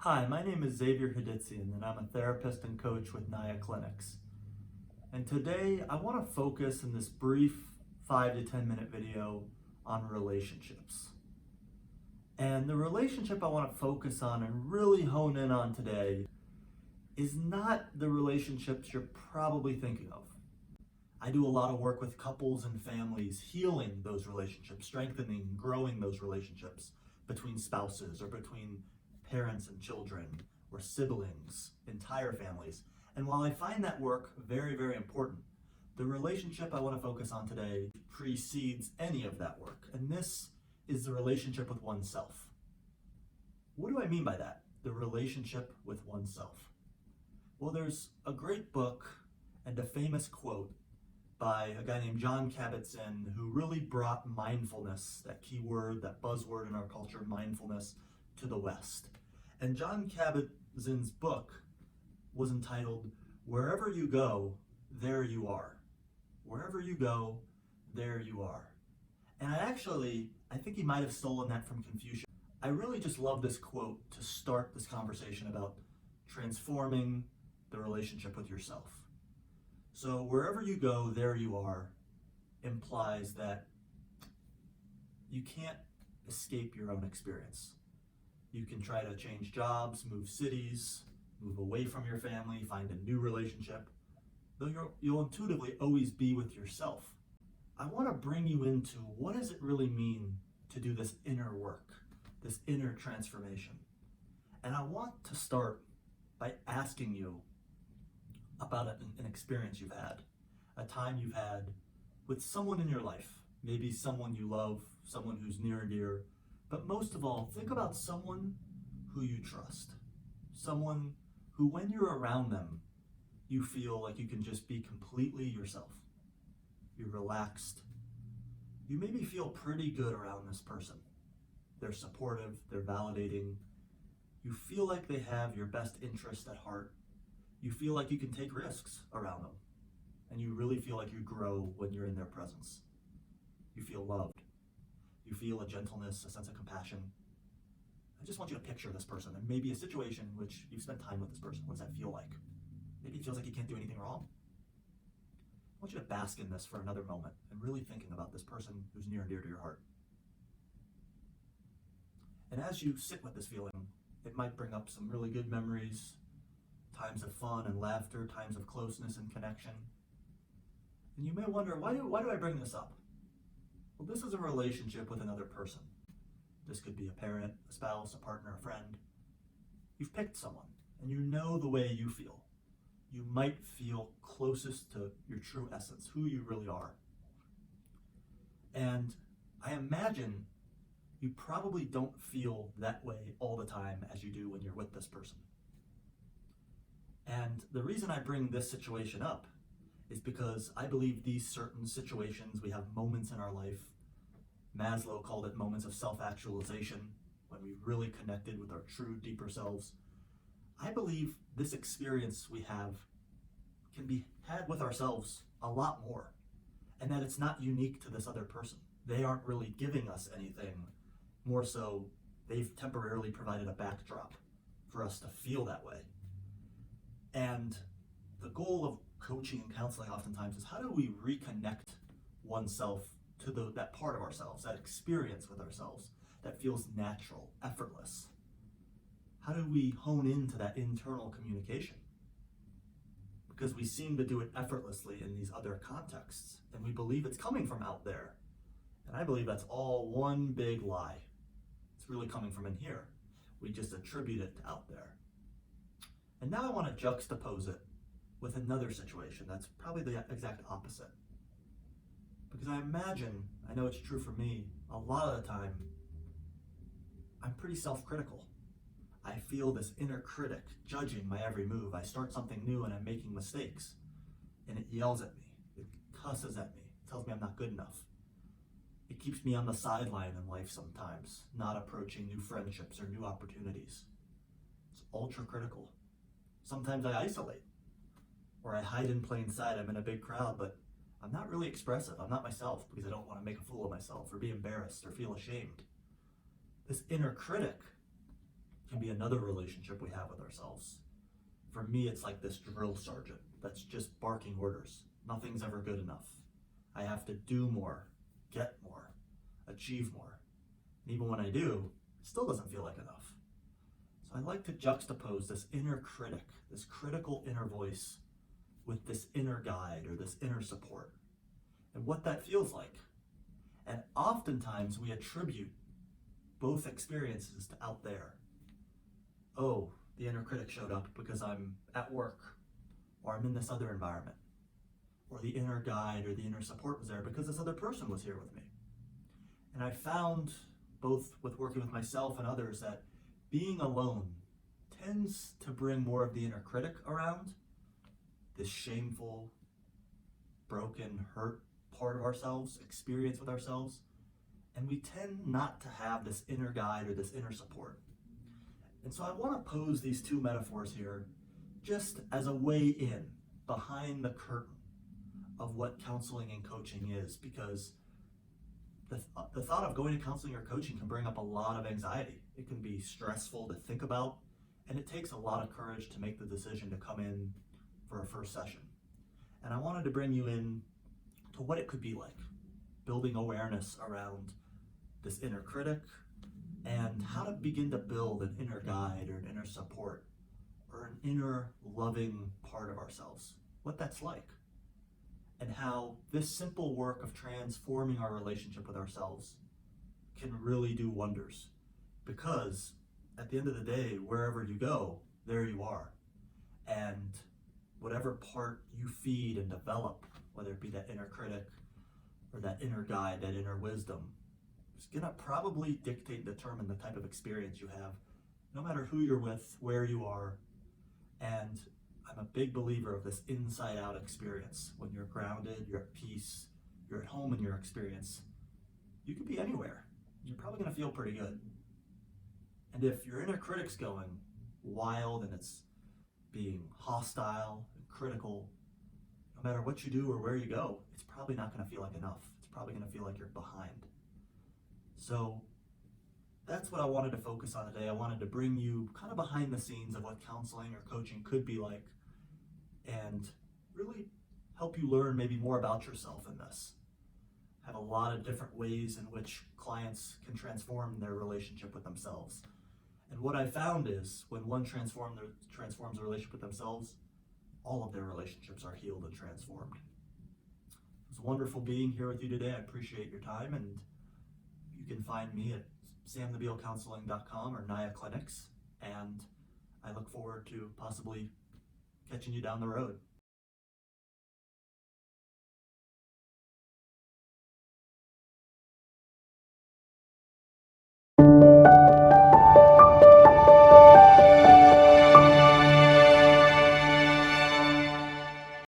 Hi, my name is Xavier Haditsian, and I'm a therapist and coach with Naya Clinics. And today I want to focus in this brief 5 to 10 minute video on relationships. And the relationship I want to focus on and really hone in on today is not the relationships you're probably thinking of. I do a lot of work with couples and families, healing those relationships, strengthening, growing those relationships between spouses or between parents and children or siblings, entire families. And while I find that work very, very important, the relationship I want to focus on today precedes any of that work. And this is the relationship with oneself. What do I mean by that? The relationship with oneself. Well, there's a great book and a famous quote by a guy named Jon Kabat-Zinn who really brought mindfulness, that key word, that buzzword in our culture, mindfulness, to the West. And Jon Kabat-Zinn's book was entitled, Wherever You Go, There You Are. Wherever you go, there you are. And I think he might have stolen that from Confucius. I really just love this quote to start this conversation about transforming the relationship with yourself. So wherever you go, there you are implies that you can't escape your own experience. You can try to change jobs, move cities, move away from your family, find a new relationship, though you'll intuitively always be with yourself. I want to bring you into what does it really mean to do this inner work, this inner transformation. And I want to start by asking you about an experience you've had, a time you've had with someone in your life, maybe someone you love, someone who's near and dear, but most of all, think about someone who you trust, someone who when you're around them, you feel like you can just be completely yourself. You're relaxed. You maybe feel pretty good around this person. They're supportive, they're validating. You feel like they have your best interest at heart. You feel like you can take risks around them. And you really feel like you grow when you're in their presence. You feel loved. You feel a gentleness, a sense of compassion. I just want you to picture this person and maybe a situation in which you've spent time with this person. What does that feel like? Maybe it feels like you can't do anything wrong. I want you to bask in this for another moment and really thinking about this person who's near and dear to your heart. And as you sit with this feeling, it might bring up some really good memories, times of fun and laughter, times of closeness and connection. And you may wonder, why do I bring this up? Well, this is a relationship with another person. This could be a parent, a spouse, a partner, a friend. You've picked someone, and you know the way you feel. You might feel closest to your true essence, who you really are. And I imagine you probably don't feel that way all the time as you do when you're with this person. And the reason I bring this situation up is because I believe these certain situations, we have moments in our life. Maslow called it moments of self-actualization, when we really connected with our true, deeper selves. I believe this experience we have can be had with ourselves a lot more, and that it's not unique to this other person. They aren't really giving us anything. More so, they've temporarily provided a backdrop for us to feel that way. And the goal of coaching and counseling oftentimes is how do we reconnect oneself to that part of ourselves, that experience with ourselves that feels natural, effortless? How do we hone into that internal communication? Because we seem to do it effortlessly in these other contexts, and we believe it's coming from out there. And I believe that's all one big lie. It's really coming from in here. We just attribute it to out there. And now I want to juxtapose it with another situation that's probably the exact opposite. Because I know it's true for me, a lot of the time, I'm pretty self-critical. I feel this inner critic judging my every move. I start something new and I'm making mistakes. And it yells at me. It cusses at me. It tells me I'm not good enough. It keeps me on the sideline in life sometimes, not approaching new friendships or new opportunities. It's ultra critical. Sometimes I isolate, or I hide in plain sight. I'm in a big crowd, but I'm not really expressive. I'm not myself because I don't want to make a fool of myself or be embarrassed or feel ashamed. This inner critic can be another relationship we have with ourselves. For me, it's like this drill sergeant that's just barking orders. Nothing's ever good enough. I have to do more, get more, achieve more. And even when I do, it still doesn't feel like enough. So I like to juxtapose this inner critic, this critical inner voice, with this inner guide or this inner support, and what that feels like. And oftentimes we attribute both experiences to out there. Oh, the inner critic showed up because I'm at work, or I'm in this other environment, or the inner guide or the inner support was there because this other person was here with me. And I found, both with working with myself and others, that being alone tends to bring more of the inner critic around, this shameful, broken, hurt part of ourselves, experience with ourselves, and we tend not to have this inner guide or this inner support. And so I want to pose these two metaphors here just as a way in, behind the curtain of what counseling and coaching is, because the thought of going to counseling or coaching can bring up a lot of anxiety. It can be stressful to think about, and it takes a lot of courage to make the decision to come in for a first session. And I wanted to bring you in to what it could be like, building awareness around this inner critic, and how to begin to build an inner guide or an inner support or an inner loving part of ourselves, what that's like, and how this simple work of transforming our relationship with ourselves can really do wonders. Because at the end of the day, wherever you go, there you are. And whatever part you feed and develop, whether it be that inner critic or that inner guide, that inner wisdom, is gonna probably dictate and determine the type of experience you have, no matter who you're with, where you are. And I'm a big believer of this inside out experience. When you're grounded, you're at peace, you're at home in your experience, you could be anywhere. You're probably gonna feel pretty good. And if your inner critic's going wild and it's being hostile and critical, no matter what you do or where you go, it's probably not gonna feel like enough. It's probably gonna feel like you're behind. So that's what I wanted to focus on today. I wanted to bring you kind of behind the scenes of what counseling or coaching could be like, and really help you learn maybe more about yourself in this. I have a lot of different ways in which clients can transform their relationship with themselves. And what I found is when one transforms the relationship with themselves, all of their relationships are healed and transformed. It was wonderful being here with you today. I appreciate your time, and you can find me at samthebealcounseling.com or Naya Clinics, and I look forward to possibly catching you down the road.